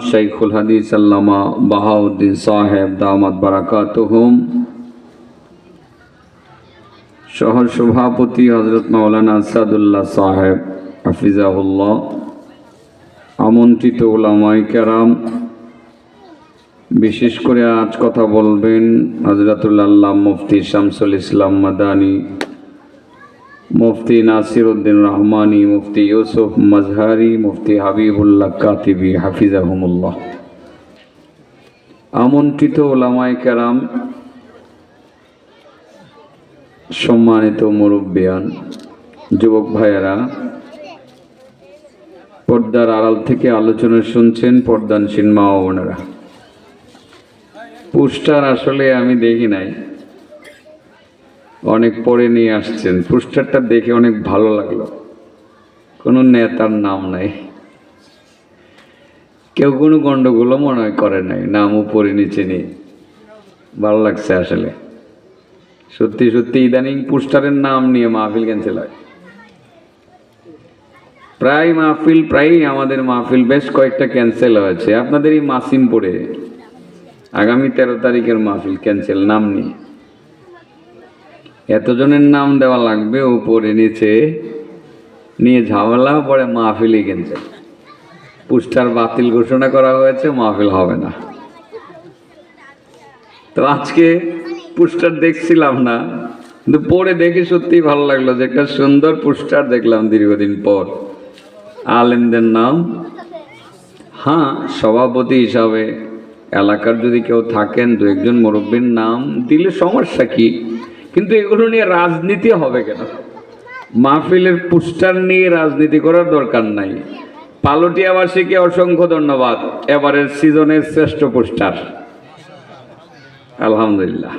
শাইখুল হাদিস আল্লামা বাহাউদ্দিন সাহেব দামাত বারাকাতুহুম, শহর সভাপতি হযরত মাওলানা আসাদুল্লাহ সাহেব হাফিজাহুল্লাহ, আমন্ত্রিত উলামায়ে কেরাম, বিশেষ করে আজ কথা বলবেন হযরতুল আল্লাহ মুফতি শামসুল ইসলাম মাদানী, মুফতি নাসির উদ্দিন রহমানী, মুফতি ইউসুফ মাজহারি, মুফতি হাবিবুল্লাহ কাতিবি হাফিজাহুমুল্লাহ। আমন্ত্রিত উলামায়ে কেরাম, সম্মানিত মুরব্বিয়ান, যুবক ভাইয়েরা, পর্দার আড়াল থেকে আলোচনা শুনছেন পর্দানসীন মা ও বোনেরা। পোস্টার আসলে আমি দেখি নাই, অনেক পরে নিয়ে আসছেন। পোস্টারটা দেখে অনেক ভালো লাগলো, কোনো নেতার নাম নাই, কেউ কোনো গন্ডগোলও মনে হয় করে নাই, নাম উপরে নিচে নেই। ভালো লাগছে আসলে, সত্যি সত্যি ইদানিং পোস্টারের নাম নিয়ে মাহফিল ক্যান্সেল হয়। প্রায়ই আমাদের মাহফিল বেশ কয়েকটা ক্যান্সেল হয়েছে। আপনাদের এই মাসিমপুরে আগামী 13 তারিখের মাহফিল ক্যান্সেল, নাম নিয়ে। এতজনের নাম দেওয়া লাগবে, উপরে নিচে নিয়ে ঝামেলা, পরে মাহফিলই ক্যান্সেল। পোস্টার বাতিল ঘোষণা করা হয়েছে, মাহফিল হবে না। তো আজকে পোস্টার দেখছিলাম না, কিন্তু পরে দেখে সত্যিই ভালো লাগলো যে একটা সুন্দর পোস্টার দেখলাম দীর্ঘদিন পর। আলেমদের নাম, হ্যাঁ, সভাপতি হিসাবে এলাকার যদি কেউ থাকেন, দু একজন মুরব্বীর নাম দিলে সমস্যা কি, কিন্তু এগুলো নিয়ে রাজনীতি হবে কেন? মাহফিলের পোস্টার নিয়ে রাজনীতি করার দরকার নাই। পালটিয়াবাসীকে অসংখ্য ধন্যবাদ, এবারের সিজনের শ্রেষ্ঠ পোস্টার, আলহামদুলিল্লাহ।